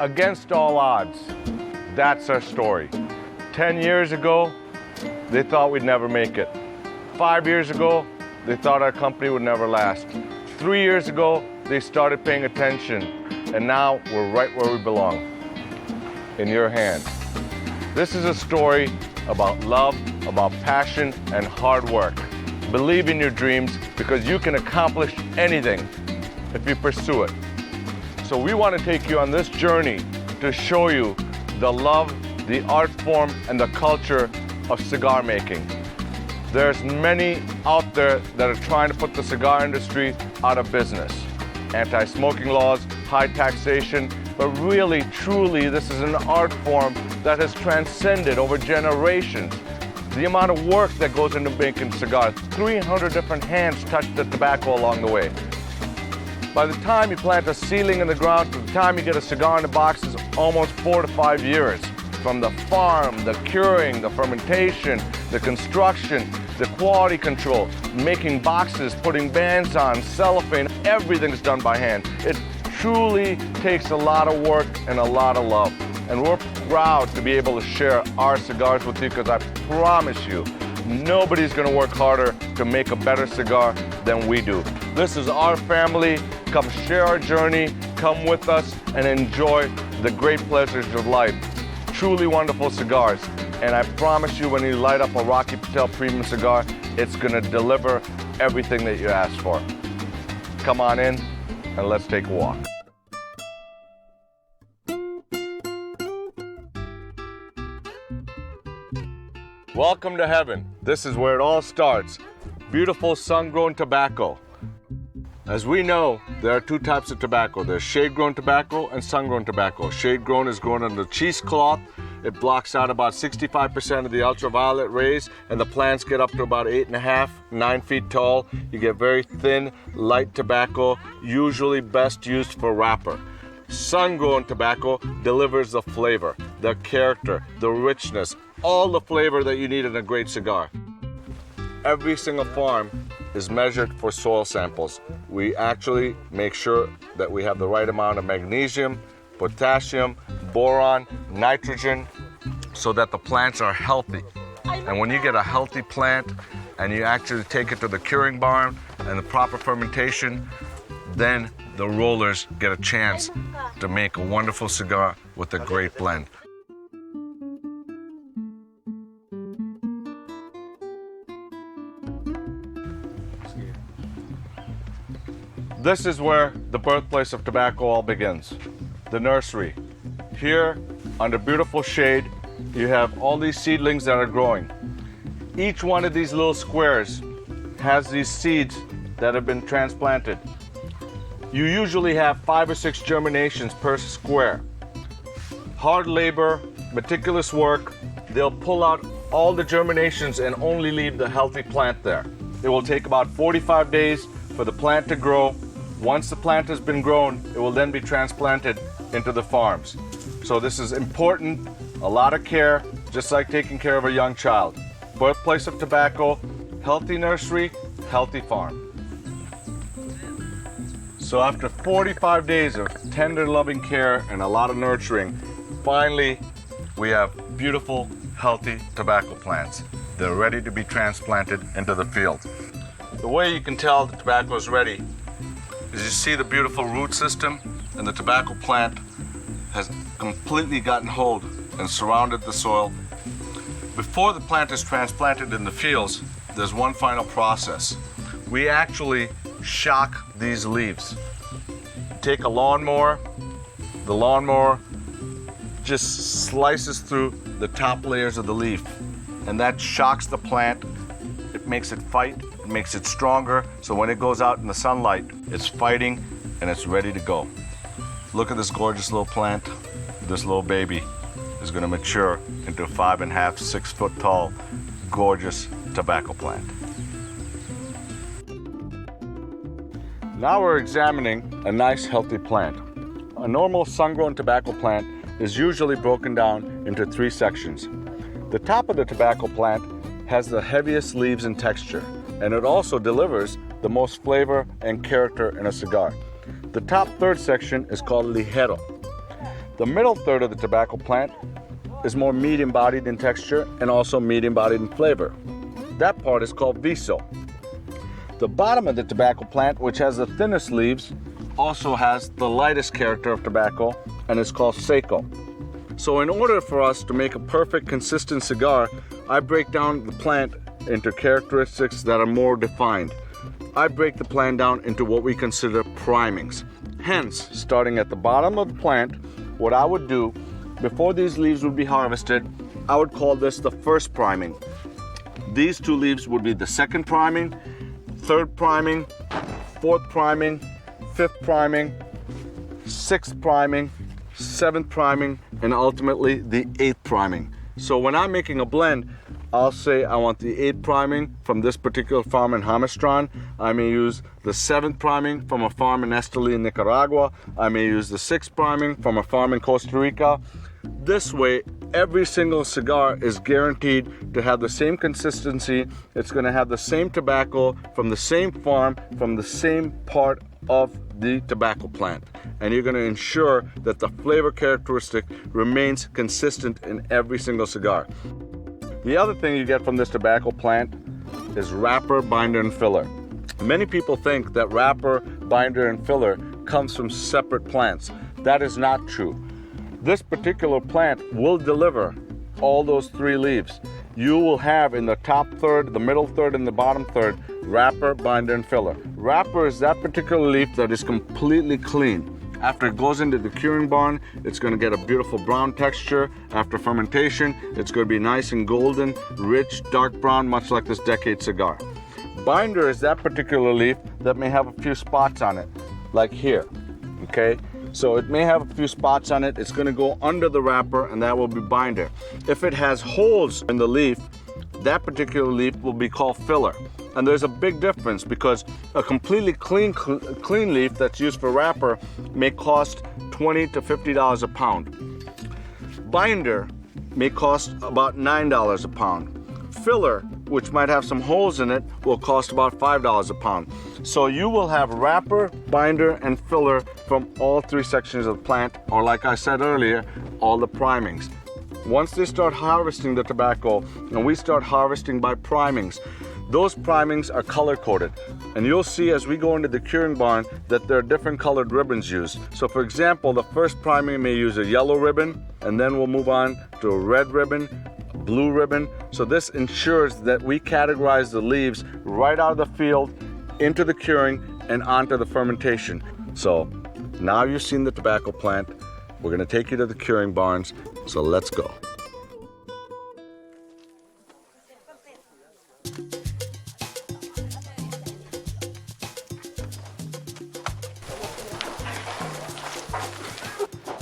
against all odds. That's our story. 10 years ago, they thought we'd never make it. 5 years ago, they thought our company would never last. 3 years ago, they started paying attention, and now we're right where we belong, in your hands. This is a story about love, about passion, and hard work. Believe in your dreams because you can accomplish anything if you pursue it. So we want to take you on this journey to show you the love, the art form, and the culture of cigar making. There's many out there that are trying to put the cigar industry out of business. Anti-smoking laws, high taxation, but really, truly, this is an art form that has transcended over generations. The amount of work that goes into making cigars, 300 different hands touch the tobacco along the way. By the time you plant a seedling in the ground to the time you get a cigar in the box is almost 4 to 5 years. From the farm, the curing, the fermentation, the construction, the quality control, making boxes, putting bands on, cellophane, everything's done by hand. It truly takes a lot of work and a lot of love. And we're proud to be able to share our cigars with you because I promise you, nobody's gonna work harder to make a better cigar than we do. This is our family. Come share our journey, come with us, and enjoy the great pleasures of life. Truly wonderful cigars. And I promise you, when you light up a Rocky Patel premium cigar, it's gonna deliver everything that you asked for. Come on in, and let's take a walk. Welcome to heaven. This is where it all starts. Beautiful sun-grown tobacco. As we know, there are two types of tobacco. There's shade-grown tobacco and sun-grown tobacco. Shade-grown is grown under cheesecloth. It blocks out about 65% of the ultraviolet rays, and the plants get up to about 8.5, 9 feet tall. You get very thin, light tobacco, usually best used for wrapper. Sun-grown tobacco delivers the flavor, the character, the richness, all the flavor that you need in a great cigar. Every single farm is measured for soil samples. We actually make sure that we have the right amount of magnesium, potassium, boron, nitrogen, so that the plants are healthy. And when you get a healthy plant and you actually take it to the curing barn and the proper fermentation, then the rollers get a chance to make a wonderful cigar with a great blend. This is where the birthplace of tobacco all begins, the nursery. Here, under beautiful shade, you have all these seedlings that are growing. Each one of these little squares has these seeds that have been transplanted. You usually have 5 or 6 germinations per square. Hard labor, meticulous work, they'll pull out all the germinations and only leave the healthy plant there. It will take about 45 days for the plant to grow. Once the plant has been grown, it will then be transplanted into the farms. So this is important, a lot of care, just like taking care of a young child. Birthplace of tobacco, healthy nursery, healthy farm. So after 45 days of tender, loving care and a lot of nurturing, finally we have beautiful, healthy tobacco plants. They're ready to be transplanted into the field. The way you can tell the tobacco is ready is you see the beautiful root system, and the tobacco plant has completely gotten hold and surrounded the soil. Before the plant is transplanted in the fields, there's one final process. We actually shock these leaves. Take a lawnmower, the lawnmower just slices through the top layers of the leaf, and that shocks the plant. It makes it fight, it makes it stronger, so when it goes out in the sunlight, it's fighting and it's ready to go. Look at this gorgeous little plant. This little baby is going to mature into a 5.5, 6 foot tall, gorgeous tobacco plant. Now we're examining a nice healthy plant. A normal sun-grown tobacco plant is usually broken down into 3 sections. The top of the tobacco plant has the heaviest leaves and texture, and it also delivers the most flavor and character in a cigar. The top third section is called ligero. The middle third of the tobacco plant is more medium-bodied in texture and also medium-bodied in flavor. That part is called viso. The bottom of the tobacco plant, which has the thinnest leaves, also has the lightest character of tobacco and is called seco. So in order for us to make a perfect consistent cigar, I break down the plant into characteristics that are more defined. I break the plant down into what we consider primings. Hence, starting at the bottom of the plant, what I would do before these leaves would be harvested, I would call this the first priming. These two leaves would be the second priming, third priming, fourth priming, fifth priming, sixth priming, seventh priming, and ultimately the eighth priming. So when I'm making a blend, I'll say I want the 8th priming from this particular farm in Jamastran. I may use the 7th priming from a farm in Esteli in Nicaragua. I may use the 6th priming from a farm in Costa Rica. This way, every single cigar is guaranteed to have the same consistency. It's going to have the same tobacco from the same farm, from the same part of the tobacco plant. And you're going to ensure that the flavor characteristic remains consistent in every single cigar. The other thing you get from this tobacco plant is wrapper, binder, and filler. Many people think that wrapper, binder, and filler comes from separate plants. That is not true. This particular plant will deliver all those 3 leaves. You will have in the top third, the middle third, and the bottom third, wrapper, binder, and filler. Wrapper is that particular leaf that is completely clean. After it goes into the curing barn, it's going to get a beautiful brown texture. After fermentation, it's going to be nice and golden, rich, dark brown, much like this decade cigar. Binder is that particular leaf that may have a few spots on it, like here, okay? So it may have a few spots on it. It's going to go under the wrapper, and that will be binder. If it has holes in the leaf, that particular leaf will be called filler. And there's a big difference because a completely clean leaf that's used for wrapper may cost $20 to $50 a pound. Binder may cost about $9 a pound. Filler, which might have some holes in it, will cost about $5 a pound. So you will have wrapper, binder, and filler from all 3 sections of the plant, or like I said earlier, all the primings. Once they start harvesting the tobacco, and we start harvesting by primings, those primings are color-coded. And you'll see as we go into the curing barn that there are different colored ribbons used. So for example, the first priming may use a yellow ribbon, and then we'll move on to a red ribbon, a blue ribbon. So this ensures that we categorize the leaves right out of the field into the curing and onto the fermentation. So now you've seen the tobacco plant. We're gonna take you to the curing barns, so let's go.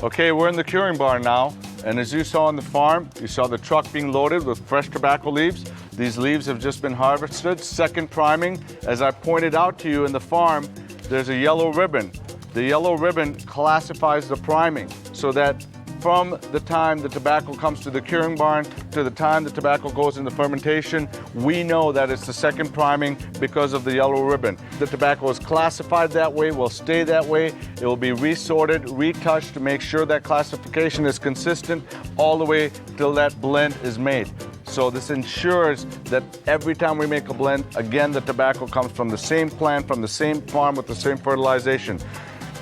Okay, we're in the curing barn now, and as you saw on the farm, you saw the truck being loaded with fresh tobacco leaves. These leaves have just been harvested. Second priming, as I pointed out to you in the farm, there's a yellow ribbon. The yellow ribbon classifies the priming so that from the time the tobacco comes to the curing barn to the time the tobacco goes into fermentation, we know that it's the second priming because of the yellow ribbon. The tobacco is classified that way, will stay that way. It will be resorted, retouched to make sure that classification is consistent all the way till that blend is made. So this ensures that every time we make a blend, again, the tobacco comes from the same plant, from the same farm with the same fertilization.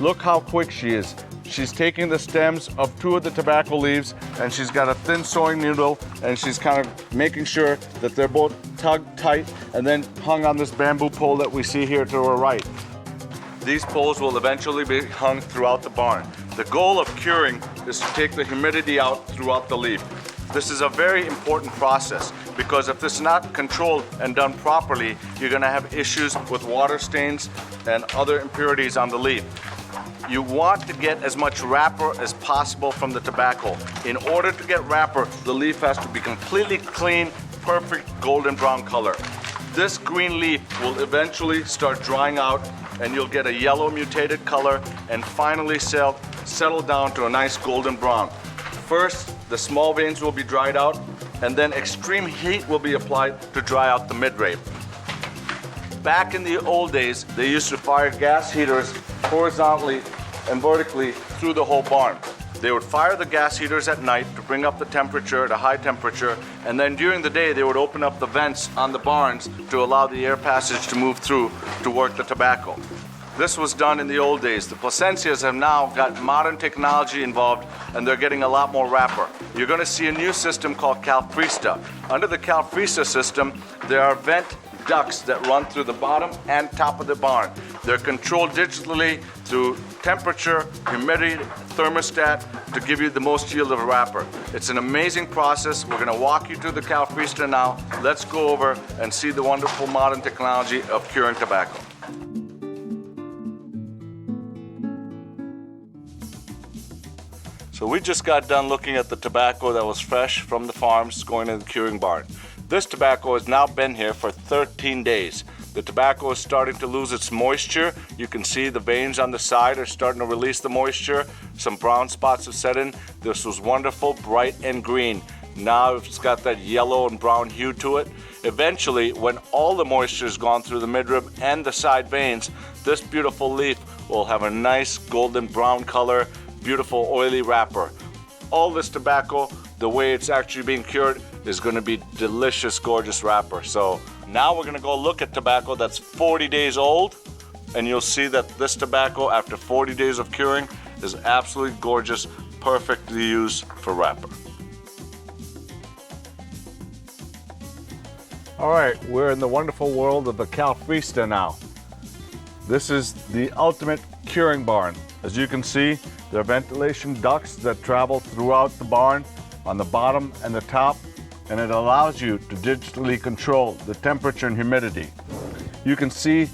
Look how quick she is. She's taking the stems of 2 of the tobacco leaves, and she's got a thin sewing needle, and she's kind of making sure that they're both tugged tight and then hung on this bamboo pole that we see here to our right. These poles will eventually be hung throughout the barn. The goal of curing is to take the humidity out throughout the leaf. This is a very important process because if this is not controlled and done properly, you're going to have issues with water stains and other impurities on the leaf. You want to get as much wrapper as possible from the tobacco. In order to get wrapper, the leaf has to be completely clean, perfect golden brown color. This green leaf will eventually start drying out and you'll get a yellow mutated color and finally settle down to a nice golden brown. First, the small veins will be dried out and then extreme heat will be applied to dry out the mid-rape. Back in the old days, they used to fire gas heaters horizontally and vertically through the whole barn. They would fire the gas heaters at night to bring up the temperature at a high temperature, and then during the day they would open up the vents on the barns to allow the air passage to move through to work the tobacco. This was done in the old days. The Placencias have now got modern technology involved, and they're getting a lot more wrapper. You're going to see a new system called Calfrista. Under the Calfrista system, there are vent ducts that run through the bottom and top of the barn. They're controlled digitally through temperature, humidity, thermostat to give you the most yield of wrapper. It's an amazing process. We're going to walk you through the Calfrista now. Let's go over and see the wonderful modern technology of curing tobacco. So we just got done looking at the tobacco that was fresh from the farms going in the curing barn. This tobacco has now been here for 13 days. The tobacco is starting to lose its moisture. You can see the veins on the side are starting to release the moisture. Some brown spots have set in. This was wonderful, bright and green. Now it's got that yellow and brown hue to it. Eventually, when all the moisture is gone through the midrib and the side veins, this beautiful leaf will have a nice golden brown color, beautiful oily wrapper. All this tobacco, the way it's actually being cured, is going to be delicious, gorgeous wrapper. So now we're going to go look at tobacco that's 40 days old, and you'll see that this tobacco, after 40 days of curing, is absolutely gorgeous, perfect to use for wrapper. All right, we're in the wonderful world of the Calfrista now. This is the ultimate curing barn. As you can see, there are ventilation ducts that travel throughout the barn on the bottom and the top, and it allows you to digitally control the temperature and humidity. You can see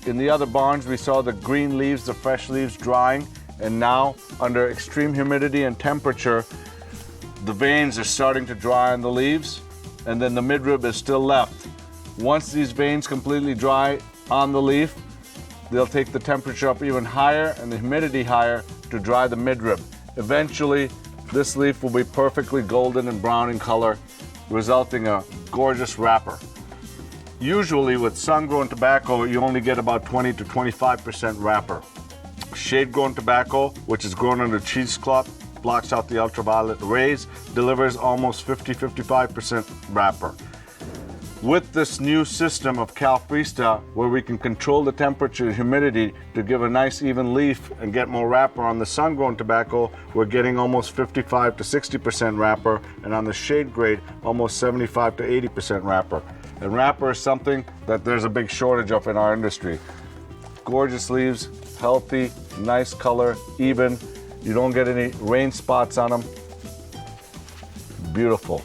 in the other barns we saw the green leaves, the fresh leaves drying, and now under extreme humidity and temperature, the veins are starting to dry on the leaves, and then the midrib is still left. Once these veins completely dry on the leaf, they'll take the temperature up even higher and the humidity higher to dry the midrib. Eventually, this leaf will be perfectly golden and brown in color, resulting in a gorgeous wrapper. Usually with sun-grown tobacco, you only get about 20 to 25% wrapper. Shade-grown tobacco, which is grown under cheesecloth, blocks out the ultraviolet rays, delivers almost 50-55% wrapper. With this new system of Calfrista, where we can control the temperature and humidity to give a nice even leaf and get more wrapper on the sun-grown tobacco, we're getting almost 55 to 60% wrapper, and on the shade grade, almost 75 to 80% wrapper. And wrapper is something that there's a big shortage of in our industry. Gorgeous leaves, healthy, nice color, even. You don't get any rain spots on them. Beautiful.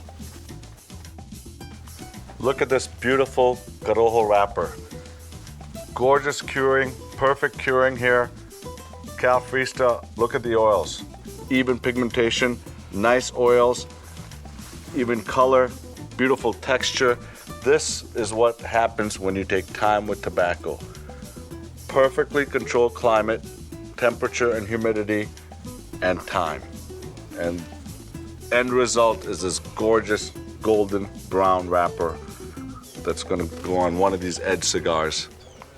Look at this beautiful Corojo wrapper. Gorgeous curing, perfect curing here. Calfrista, look at the oils. Even pigmentation, nice oils, even color, beautiful texture. This is what happens when you take time with tobacco. Perfectly controlled climate, temperature and humidity, and time. And end result is this gorgeous golden brown wrapper that's going to go on one of these Edge cigars.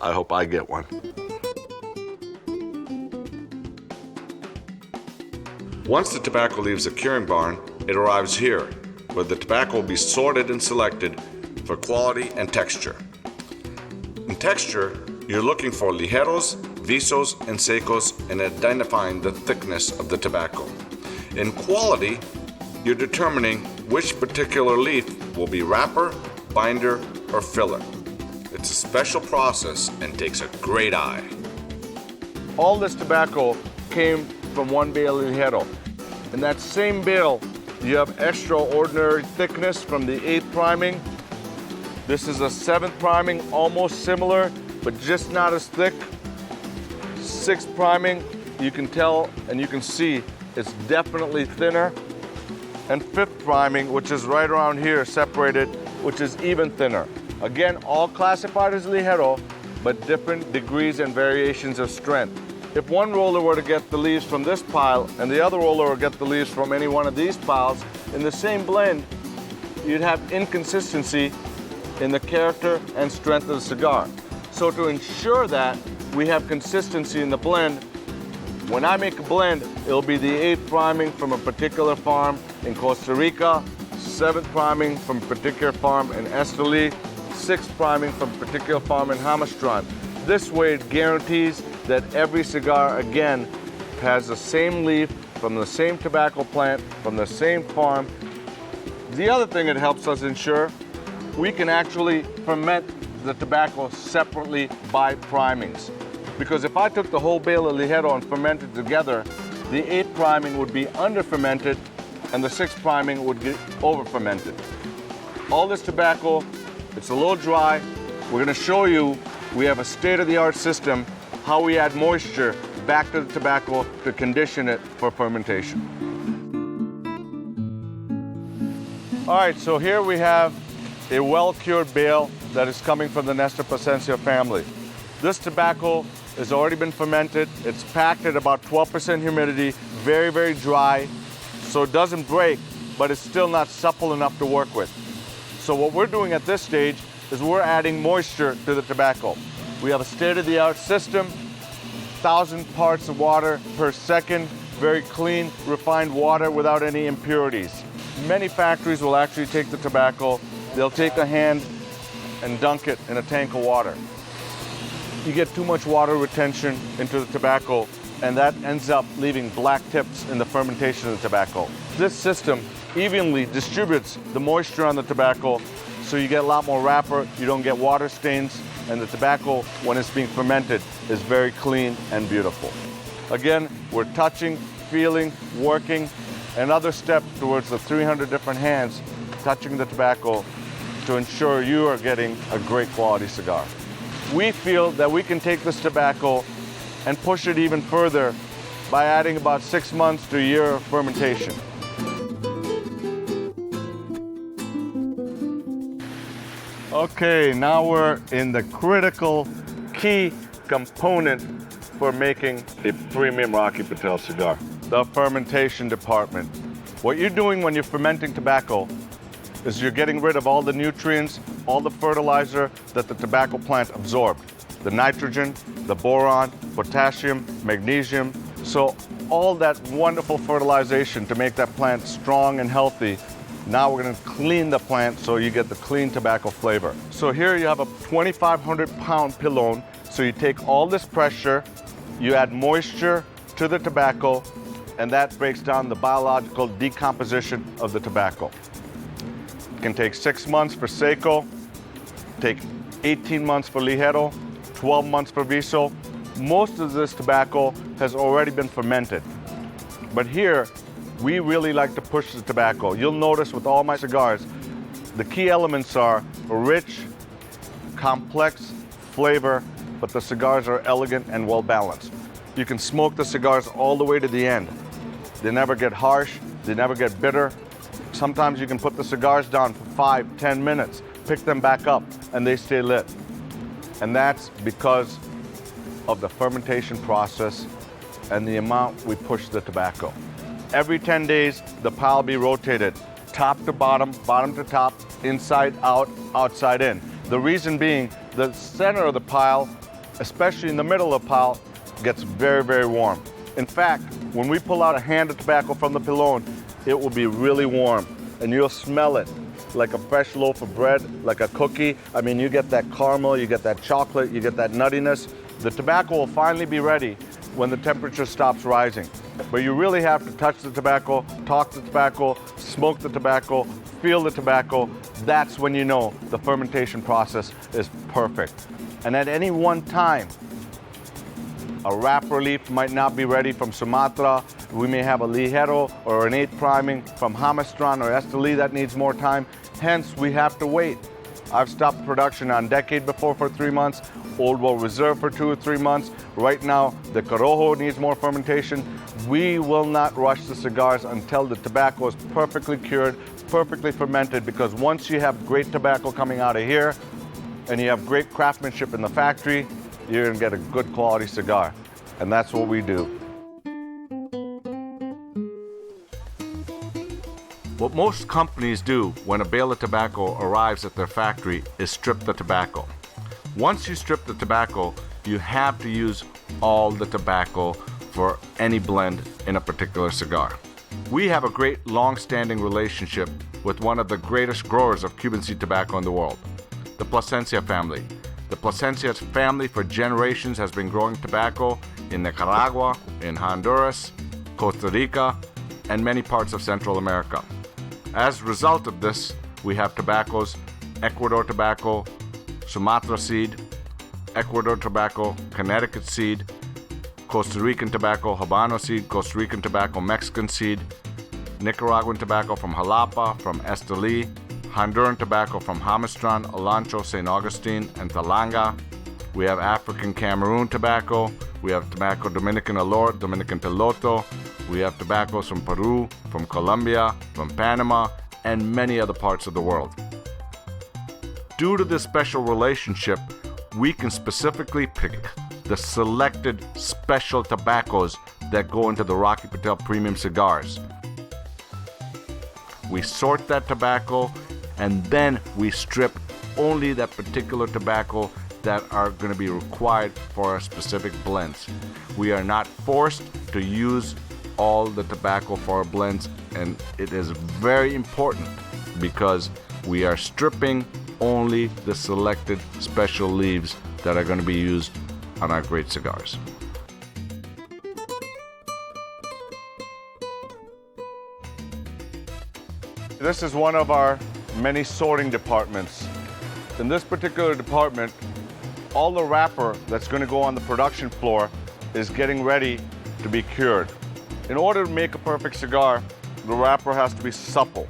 I hope I get one. Once the tobacco leaves the curing barn, it arrives here, where the tobacco will be sorted and selected for quality and texture. In texture, you're looking for ligeros, visos, and secos, and identifying the thickness of the tobacco. In quality, you're determining which particular leaf will be wrapper, binder, or filler. It's a special process and takes a great eye. All this tobacco came from one bale ligero. In that same bale, you have extraordinary thickness from the 8th priming. This is a 7th priming, almost similar, but just not as thick. 6th priming, you can tell and you can see it's definitely thinner. And 5th priming, which is right around here, separated, which is even thinner. Again, all classified as ligero, but different degrees and variations of strength. If one roller were to get the leaves from this pile and the other roller were to get the leaves from any one of these piles, in the same blend, you'd have inconsistency in the character and strength of the cigar. So to ensure that we have consistency in the blend, When I make a blend, it'll be the 8th priming from a particular farm in Costa Rica, 7th priming from a particular farm in Esteli, 6th priming from a particular farm in Hamastran. This way it guarantees that every cigar, again, has the same leaf from the same tobacco plant, from the same farm. The other thing it helps us ensure, we can actually ferment the tobacco separately by primings. Because if I took the whole bale of Ligero and fermented together, the 8th priming would be under fermented and the 6th priming would get over fermented. All this tobacco, it's a little dry. We're gonna show you, we have a state-of-the-art system, how we add moisture back to the tobacco to condition it for fermentation. All right, so here we have a well-cured bale that is coming from the Placencia family. This tobacco has already been fermented. It's packed at about 12% humidity, very, very dry, so it doesn't break, but it's still not supple enough to work with. So what we're doing at this stage is we're adding moisture to the tobacco. We have a state-of-the-art system, 1,000 parts of water per second, very clean, refined water without any impurities. Many factories will actually take the tobacco, they'll take a hand and dunk it in a tank of water. You get too much water retention into the tobacco, and that ends up leaving black tips in the fermentation of the tobacco. This system evenly distributes the moisture on the tobacco, so you get a lot more wrapper, you don't get water stains, and the tobacco, when it's being fermented, is very clean and beautiful. Again, we're touching, feeling, working, another step towards the 300 different hands touching the tobacco to ensure you are getting a great quality cigar. We feel that we can take this tobacco and push it even further by adding about 6 months to a year of fermentation. Okay, now we're in the critical key component for making a premium Rocky Patel cigar, the fermentation department. What you're doing when you're fermenting tobacco is you're getting rid of all the nutrients, all the fertilizer that the tobacco plant absorbed. The nitrogen, the boron, potassium, magnesium. So all that wonderful fertilization to make that plant strong and healthy. Now we're gonna clean the plant so you get the clean tobacco flavor. So here you have a 2,500 pound pilon. So you take all this pressure, you add moisture to the tobacco, and that breaks down the biological decomposition of the tobacco. It can take 6 months for Seco, take 18 months for Ligero, 12 months for Viso. Most of this tobacco has already been fermented. But here, we really like to push the tobacco. You'll notice with all my cigars, the key elements are rich, complex flavor, but the cigars are elegant and well balanced. You can smoke the cigars all the way to the end. They never get harsh, they never get bitter. Sometimes you can put the cigars down for 5-10 minutes, pick them back up, and they stay lit. And that's because of the fermentation process and the amount we push the tobacco. Every 10 days, the pile will be rotated, top to bottom, bottom to top, inside out, outside in. The reason being, the center of the pile, especially in the middle of the pile, gets very, very warm. In fact, when we pull out a hand of tobacco from the pilon, it will be really warm, and you'll smell it like a fresh loaf of bread, like a cookie. I mean, you get that caramel, you get that chocolate, you get that nuttiness. The tobacco will finally be ready when the temperature stops rising. But you really have to touch the tobacco, talk the tobacco, smoke the tobacco, feel the tobacco. That's when you know the fermentation process is perfect. And at any one time, a wrapper leaf might not be ready from Sumatra. We may have a Ligero or an 8th priming from Hamastran or Esteli that needs more time. Hence, we have to wait. I've stopped production on Decade before for 3 months, Old World Reserve for 2 or 3 months. Right now, the Corojo needs more fermentation. We will not rush the cigars until the tobacco is perfectly cured, perfectly fermented, because once you have great tobacco coming out of here and you have great craftsmanship in the factory, you're gonna get a good quality cigar. And that's what we do. What most companies do when a bale of tobacco arrives at their factory is strip the tobacco. Once you strip the tobacco, you have to use all the tobacco for any blend in a particular cigar. We have a great long-standing relationship with one of the greatest growers of Cuban seed tobacco in the world, the Placencia family. The Placencia family for generations has been growing tobacco in Nicaragua, in Honduras, Costa Rica, and many parts of Central America. As a result of this, we have tobaccos, Ecuador tobacco, Sumatra seed, Ecuador tobacco, Connecticut seed, Costa Rican tobacco, Habano seed, Costa Rican tobacco, Mexican seed, Nicaraguan tobacco from Jalapa, from Esteli, Honduran tobacco from Jamastran, Olancho, St. Augustine, and Talanga. We have African Cameroon tobacco. We have tobacco Dominican Alor, Dominican Piloto. We have tobaccos from Peru, from Colombia, from Panama, and many other parts of the world. Due to this special relationship, we can specifically pick the selected special tobaccos that go into the Rocky Patel premium cigars. We sort that tobacco and then we strip only that particular tobacco that are going to be required for our specific blends. We are not forced to use all the tobacco for our blends, and it is very important because we are stripping only the selected special leaves that are going to be used on our great cigars. This is one of our many sorting departments. In this particular department, all the wrapper that's going to go on the production floor is getting ready to be cured. In order to make a perfect cigar, the wrapper has to be supple.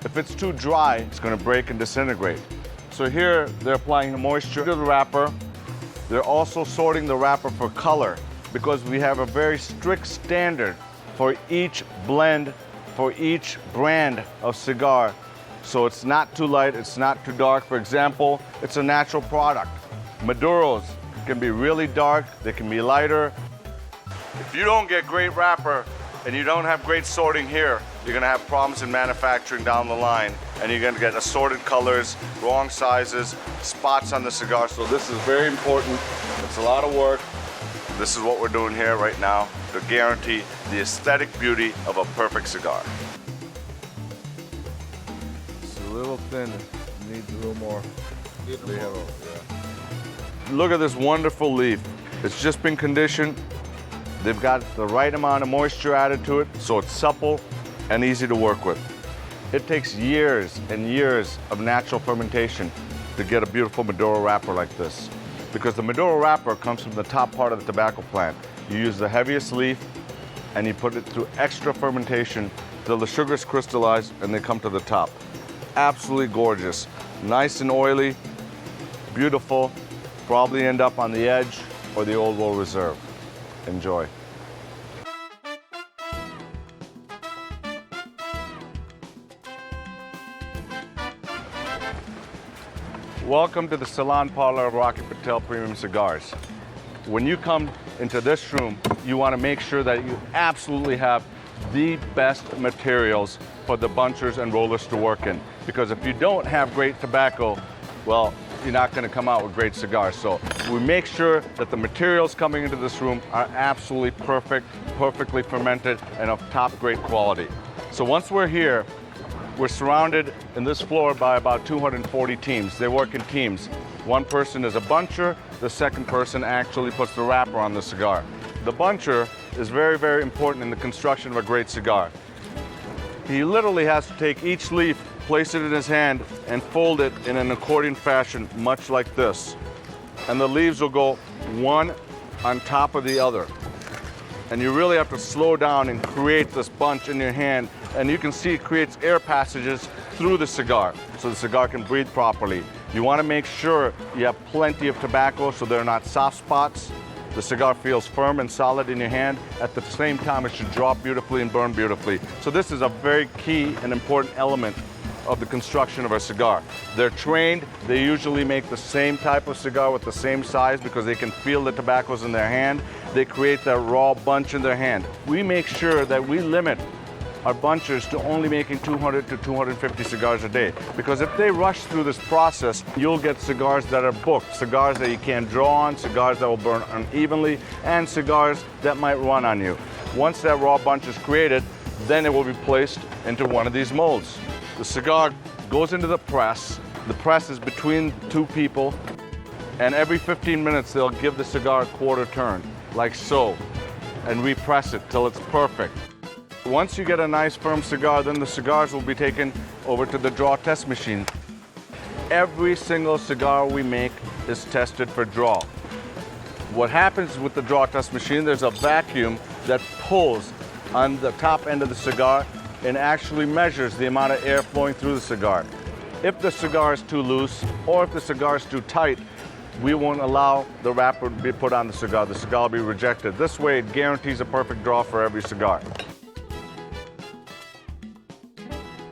If it's too dry, it's going to break and disintegrate. So here, they're applying the moisture to the wrapper. They're also sorting the wrapper for color because we have a very strict standard for each blend, for each brand of cigar. So it's not too light, it's not too dark. For example, it's a natural product. Maduros can be really dark, they can be lighter. If you don't get great wrapper and you don't have great sorting here, you're gonna have problems in manufacturing down the line, and you're gonna get assorted colors, wrong sizes, spots on the cigar. So this is very important. It's a lot of work. This is what we're doing here right now to guarantee the aesthetic beauty of a perfect cigar. It's a little thin, it needs a little more. Look at this wonderful leaf. It's just been conditioned. They've got the right amount of moisture added to it, so it's supple and easy to work with. It takes years and years of natural fermentation to get a beautiful Maduro wrapper like this. Because the Maduro wrapper comes from the top part of the tobacco plant. You use the heaviest leaf and you put it through extra fermentation till the sugars crystallize and they come to the top. Absolutely gorgeous. Nice and oily, beautiful. Probably end up on the edge or the Old World Reserve. Enjoy. Welcome to the Salon Parlor of Rocky Patel Premium Cigars. When you come into this room, you want to make sure that you absolutely have the best materials for the bunchers and rollers to work in. Because if you don't have great tobacco, well, you're not going to come out with great cigars. So we make sure that the materials coming into this room are absolutely perfect, perfectly fermented, and of top great quality. So once we're here, we're surrounded in this floor by about 240 teams. They work in teams. One person is a buncher, the second person actually puts the wrapper on the cigar. The buncher is very, very important in the construction of a great cigar. He literally has to take each leaf, place it in his hand, and fold it in an accordion fashion, much like this. And the leaves will go one on top of the other. And you really have to slow down and create this bunch in your hand. And you can see it creates air passages through the cigar, so the cigar can breathe properly. You want to make sure you have plenty of tobacco so there are not soft spots. The cigar feels firm and solid in your hand. At the same time, it should drop beautifully and burn beautifully. So this is a very key and important element of the construction of a cigar. They're trained, they usually make the same type of cigar with the same size because they can feel the tobaccos in their hand. They create that raw bunch in their hand. We make sure that we limit our bunchers to only making 200 to 250 cigars a day. Because if they rush through this process, you'll get cigars that are booked, cigars that you can't draw on, cigars that will burn unevenly, and cigars that might run on you. Once that raw bunch is created, then it will be placed into one of these molds. The cigar goes into the press. The press is between two people, and every 15 minutes they'll give the cigar a quarter turn, like so, and repress it till it's perfect. Once you get a nice firm cigar, then the cigars will be taken over to the draw test machine. Every single cigar we make is tested for draw. What happens with the draw test machine, there's a vacuum that pulls on the top end of the cigar and actually measures the amount of air flowing through the cigar. If the cigar is too loose or if the cigar is too tight, we won't allow the wrapper to be put on the cigar. The cigar will be rejected. This way it guarantees a perfect draw for every cigar.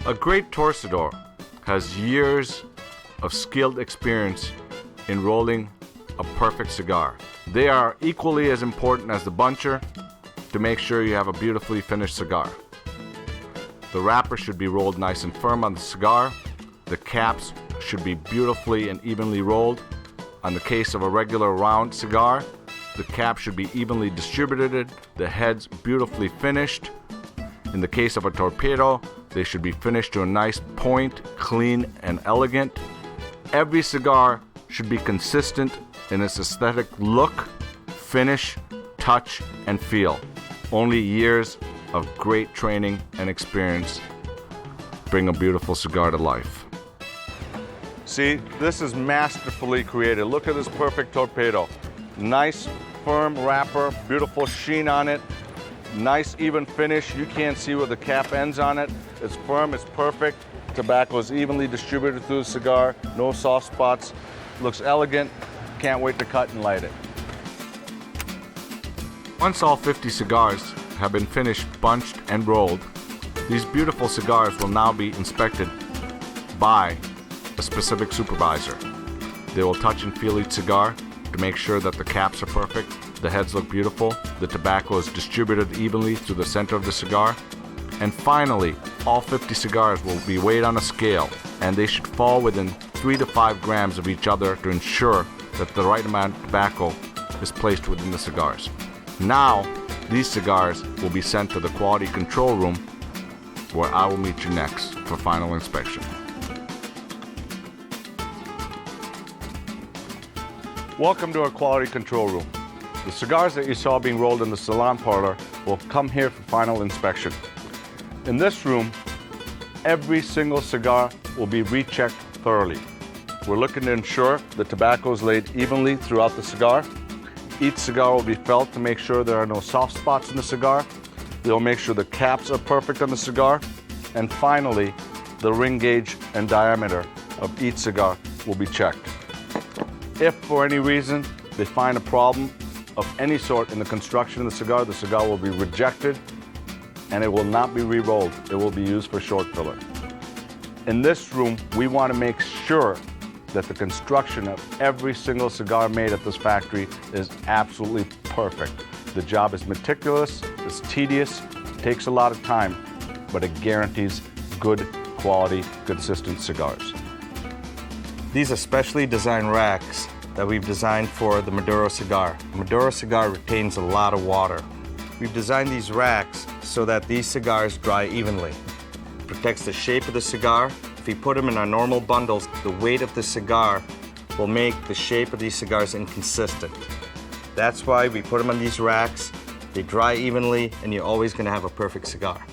A great torcedor has years of skilled experience in rolling a perfect cigar. They are equally as important as the buncher to make sure you have a beautifully finished cigar. The wrapper should be rolled nice and firm on the cigar. The caps should be beautifully and evenly rolled. On the case of a regular round cigar, the cap should be evenly distributed, the heads beautifully finished. In the case of a torpedo, they should be finished to a nice point, clean and elegant. Every cigar should be consistent in its aesthetic look, finish, touch, and feel. Only years of great training and experience bring a beautiful cigar to life. See, this is masterfully created. Look at this perfect torpedo. Nice, firm wrapper, beautiful sheen on it. Nice even finish. You can't see where the cap ends on it. It's firm, it's perfect. Tobacco is evenly distributed through the cigar. No soft spots. Looks elegant. Can't wait to cut and light it. Once all 50 cigars have been finished, bunched, and rolled, these beautiful cigars will now be inspected by a specific supervisor. They will touch and feel each cigar to make sure that the caps are perfect, the heads look beautiful, the tobacco is distributed evenly through the center of the cigar, and finally, all 50 cigars will be weighed on a scale, and they should fall within 3 to 5 grams of each other to ensure that the right amount of tobacco is placed within the cigars. Now, these cigars will be sent to the quality control room, where I will meet you next for final inspection. Welcome to our quality control room. The cigars that you saw being rolled in the salon parlor will come here for final inspection. In this room, every single cigar will be rechecked thoroughly. We're looking to ensure the tobacco is laid evenly throughout the cigar. Each cigar will be felt to make sure there are no soft spots in the cigar. They'll make sure the caps are perfect on the cigar. And finally, the ring gauge and diameter of each cigar will be checked. If for any reason they find a problem of any sort in the construction of the cigar will be rejected and it will not be re-rolled. It will be used for short filler. In this room, we want to make sure that the construction of every single cigar made at this factory is absolutely perfect. The job is meticulous, it's tedious, takes a lot of time, but it guarantees good quality, consistent cigars. These are specially designed racks that we've designed for the Maduro cigar. The Maduro cigar retains a lot of water. We've designed these racks so that these cigars dry evenly. It protects the shape of the cigar. If we put them in our normal bundles, the weight of the cigar will make the shape of these cigars inconsistent. That's why we put them on these racks. They dry evenly, and you're always going to have a perfect cigar.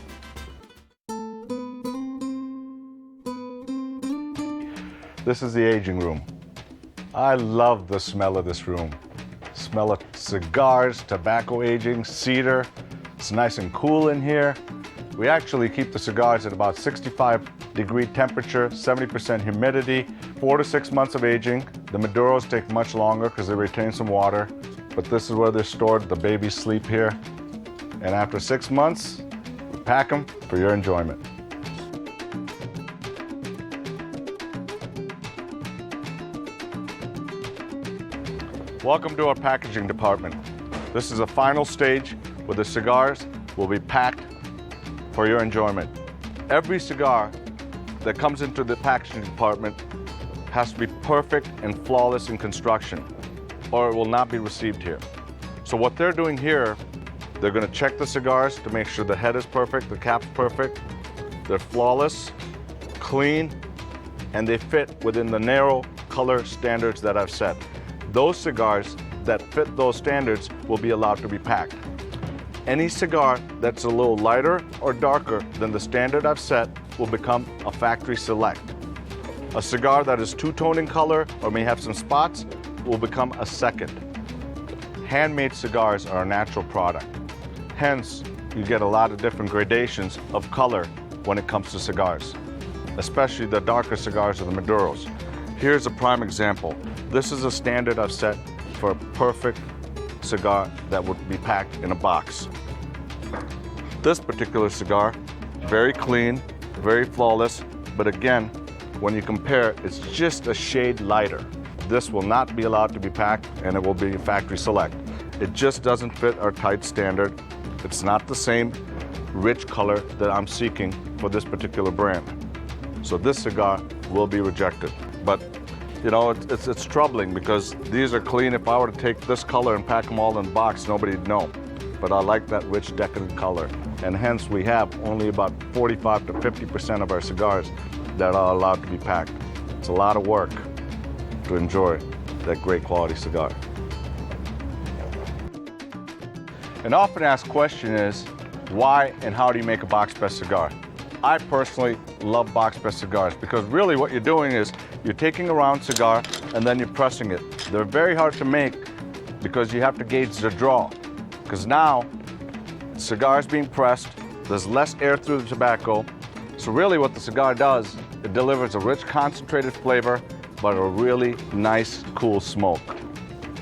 This is the aging room. I love the smell of this room. Smell of cigars, tobacco aging, cedar. It's nice and cool in here. We actually keep the cigars at about 65-degree temperature, 70% humidity, 4 to 6 months of aging. The Maduros take much longer because they retain some water, but this is where they're stored. The babies sleep here. And after 6 months, we pack them for your enjoyment. Welcome to our packaging department. This is a final stage where the cigars will be packed for your enjoyment. Every cigar that comes into the packaging department has to be perfect and flawless in construction, or it will not be received here. So what they're doing here, they're gonna check the cigars to make sure the head is perfect, the cap's perfect, they're flawless, clean, and they fit within the narrow color standards that I've set. Those cigars that fit those standards will be allowed to be packed. Any cigar that's a little lighter or darker than the standard I've set will become a factory select. A cigar that is two-tone in color or may have some spots will become a second. Handmade cigars are a natural product. Hence, you get a lot of different gradations of color when it comes to cigars, especially the darker cigars or the Maduros. Here's a prime example. This is a standard I've set for a perfect cigar that would be packed in a box. This particular cigar, very clean, very flawless, but again, when you compare, it's just a shade lighter. This will not be allowed to be packed and it will be factory select. It just doesn't fit our tight standard. It's not the same rich color that I'm seeking for this particular brand. So this cigar will be rejected. But you know, it's troubling because these are clean. If I were to take this color and pack them all in a box, nobody'd know. But I like that rich, decadent color. And hence we have only about 45 to 50% of our cigars that are allowed to be packed. It's a lot of work to enjoy that great quality cigar. An often asked question is, why and how do you make a box press cigar? I personally love box press cigars because really what you're doing is you're taking a round cigar and then you're pressing it. They're very hard to make because you have to gauge the draw. Because now, the cigar is being pressed, there's less air through the tobacco. So really what the cigar does, it delivers a rich concentrated flavor, but a really nice, cool smoke.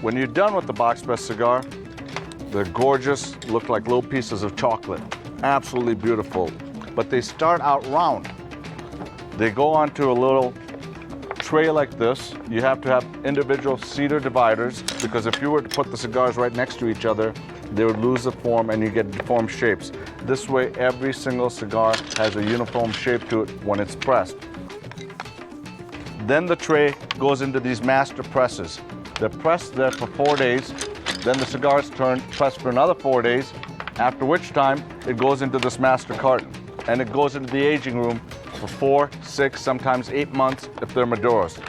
When you're done with the box press cigar, they're gorgeous, look like little pieces of chocolate. Absolutely beautiful. But they start out round. They go onto a little tray like this. You have to have individual cedar dividers because if you were to put the cigars right next to each other, they would lose the form and you get deformed shapes. This way, every single cigar has a uniform shape to it when it's pressed. Then the tray goes into these master presses. They're pressed there for 4 days. Then the cigars pressed for another 4 days, after which time it goes into this master carton. And it goes into the aging room for 4, 6, sometimes 8 months if they're Maduros.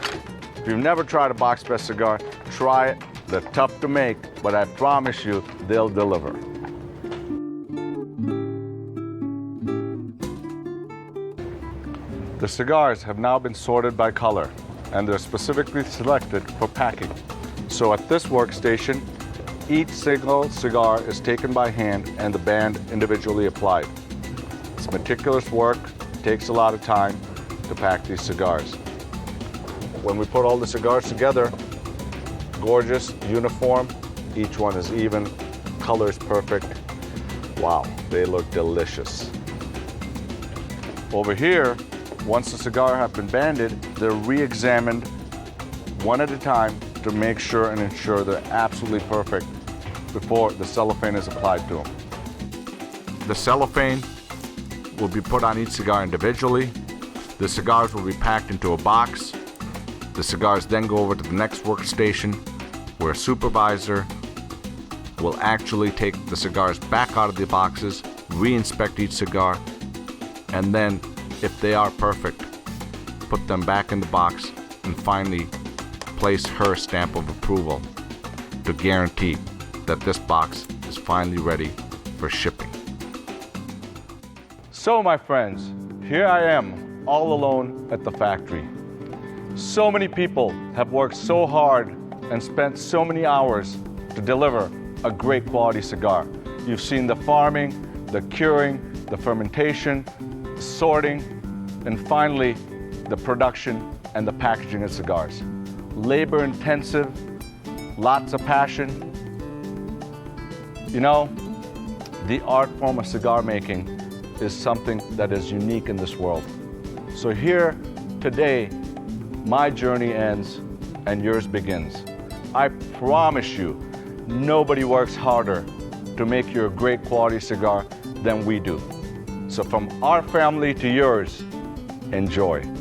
If you've never tried a box press cigar, try it. They're tough to make, but I promise you, they'll deliver. The cigars have now been sorted by color, and they're specifically selected for packing. So at this workstation, each single cigar is taken by hand and the band individually applied. It's meticulous work, takes a lot of time to pack these cigars. When we put all the cigars together, gorgeous, uniform, each one is even, color's perfect. Wow, they look delicious. Over here, once the cigar have been banded, they're re-examined one at a time to make sure and ensure they're absolutely perfect before the cellophane is applied to them. The cellophane will be put on each cigar individually. The cigars will be packed into a box. The cigars then go over to the next workstation where a supervisor will actually take the cigars back out of the boxes, re-inspect each cigar, and then, if they are perfect, put them back in the box and finally place her stamp of approval to guarantee that this box is finally ready for shipping. So my friends, here I am, all alone at the factory. So many people have worked so hard and spent so many hours to deliver a great quality cigar. You've seen the farming, the curing, the fermentation, the sorting, and finally, the production and the packaging of cigars. Labor intensive, lots of passion. You know, the art form of cigar making is something that is unique in this world. So here, today, my journey ends and yours begins. I promise you, nobody works harder to make you a great quality cigar than we do. So from our family to yours, enjoy.